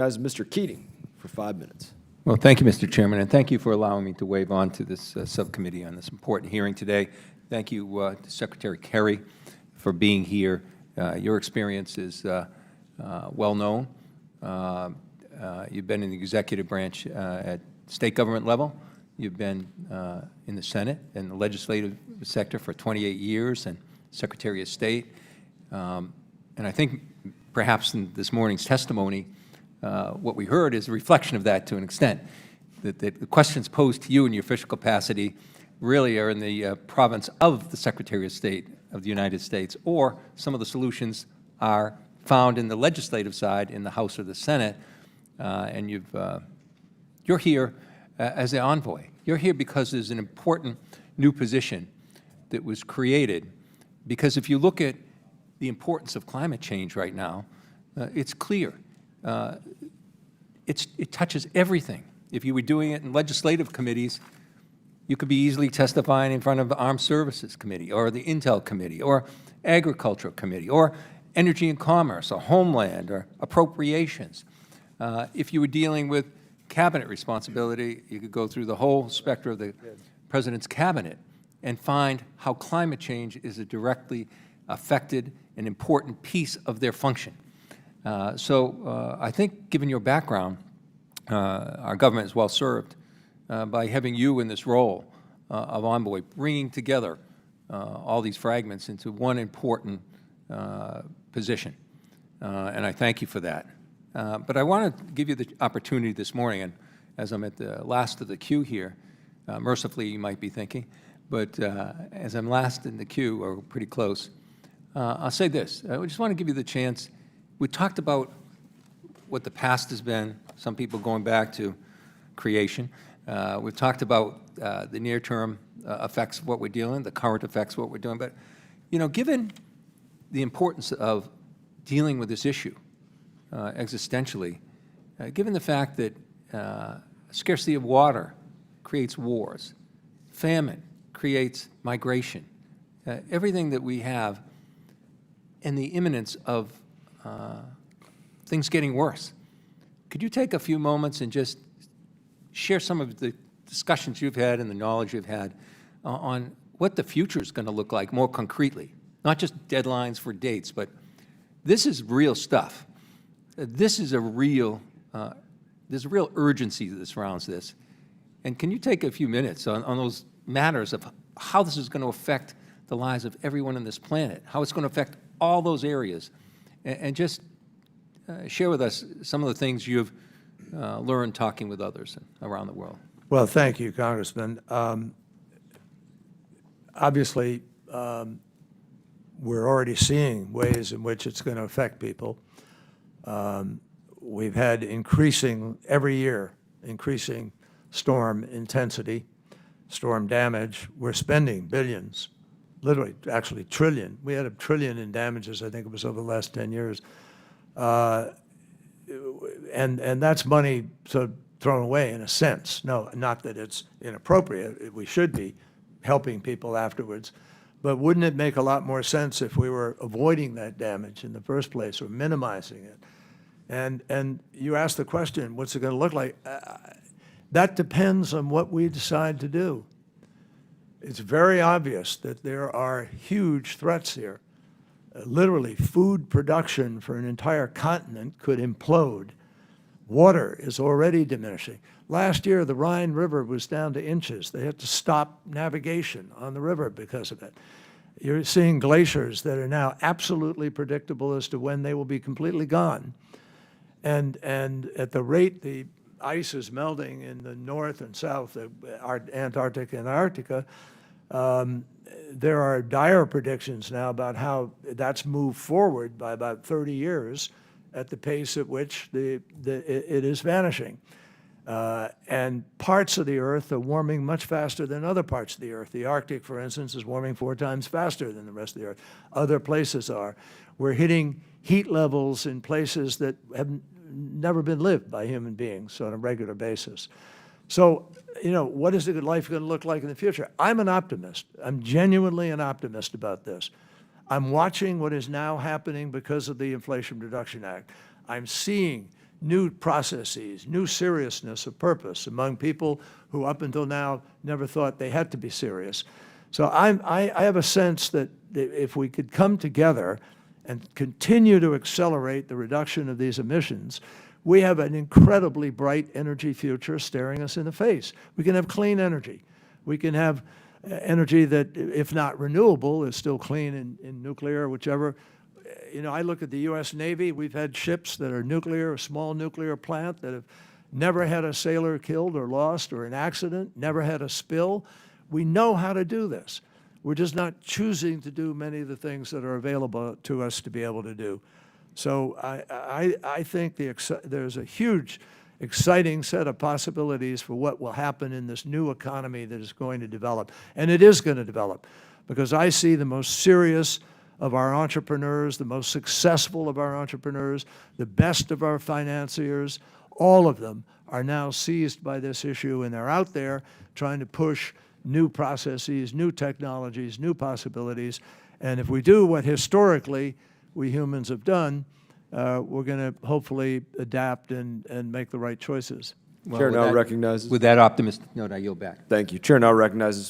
As Mr. Keating for 5 minutes. Well, thank you, Mr. Chairman, and thank you for allowing me to wave on to this subcommittee on this important hearing today. Thank you to Secretary Kerry for being here. Your experience is well known. You've been in the executive branch at state government level. You've been in the Senate and the legislative sector for 28 years and Secretary of State. And I think perhaps in this morning's testimony, what we heard is a reflection of that to an extent, that the questions posed to you in your official capacity really are in the province of the Secretary of State of the United States, or some of the solutions are found in the legislative side in the House or the Senate, and you're here as the envoy. You're here because there's an important new position that was created, because if you look at the importance of climate change right now, it's clear. It touches everything. If you were doing it in legislative committees, you could be easily testifying in front of the Armed Services Committee or the Intel Committee or Agricultural Committee or Energy and Commerce or Homeland or Appropriations. If you were dealing with cabinet responsibility, you could go through the whole spectrum of the President's cabinet and find how climate change is a directly affected and important piece of their function. So I think, given your background, our government is well served by having you in this role of envoy, bringing together all these fragments into one important position. And I thank you for that. But I want to give you the opportunity this morning, and as I'm at the last of the queue here, mercifully you might be thinking, but as I'm last in the queue, or pretty close, I'll say this. I just want to give you the chance. We talked about what the past has been, some people going back to creation. We've talked about the near-term effects of what we're dealing, the current effects of what we're doing. But, you know, given the importance of dealing with this issue existentially, given the fact that scarcity of water creates wars, famine creates migration, everything that we have, and the imminence of things getting worse. Could you take a few moments and just share some of the discussions you've had and the knowledge you've had on what the future is going to look like more concretely? Not just deadlines for dates, but this is real stuff. This is a real, there's a real urgency that surrounds this. And can you take a few minutes on those matters of how this is going to affect the lives of everyone on this planet, how it's going to affect all those areas, and just share with us some of the things you've learned talking with others around the world. Well, thank you, Congressman. Obviously, we're already seeing ways in which it's going to affect people. We've had every year, increasing storm intensity, storm damage. We're spending billions, literally, actually trillion. We had $1 trillion in damages, I think it was over the last 10 years. And that's money sort of thrown away in a sense. No, not that it's inappropriate. We should be helping people afterwards. But wouldn't it make a lot more sense if we were avoiding that damage in the first place or minimizing it? And you asked the question, what's it going to look like? That depends on what we decide to do. It's very obvious that there are huge threats here. Literally, food production for an entire continent could implode. Water is already diminishing. Last year, the Rhine River was down to inches. They had to stop navigation on the river because of it. You're seeing glaciers that are now absolutely predictable as to when they will be completely gone. And at the rate the ice is melting in the north and south, Antarctica and Arctica, there are dire predictions now about how that's moved forward by about 30 years at the pace at which it is vanishing. And parts of the Earth are warming much faster than other parts of the Earth. The Arctic, for instance, is warming 4 times faster than the rest of the Earth. Other places are. We're hitting heat levels in places that have never been lived by human beings on a regular basis. So, you know, what is life going to look like in the future? I'm an optimist. I'm genuinely an optimist about this. I'm watching what is now happening because of the Inflation Reduction Act. I'm seeing new processes, new seriousness of purpose among people who up until now never thought they had to be serious. So I have a sense that if we could come together and continue to accelerate the reduction of these emissions, we have an incredibly bright energy future staring us in the face. We can have clean energy. We can have energy that, if not renewable, is still clean in nuclear, whichever. You know, I look at the U.S. Navy. We've had ships that are nuclear, a small nuclear plant that have never had a sailor killed or lost or an accident, never had a spill. We know how to do this. We're just not choosing to do many of the things that are available to us to be able to do. So I think there's a huge, exciting set of possibilities for what will happen in this new economy that is going to develop. And it is going to develop, because I see the most serious of our entrepreneurs, the most successful of our entrepreneurs, the best of our financiers, all of them are now seized by this issue, and they're out there trying to push new processes, new technologies, new possibilities. And if we do what historically we humans have done, we're going to hopefully adapt and make the right choices. Well, Chair with now that- recognizes. With that optimistic note, I yield back. Thank you. Chair now recognizes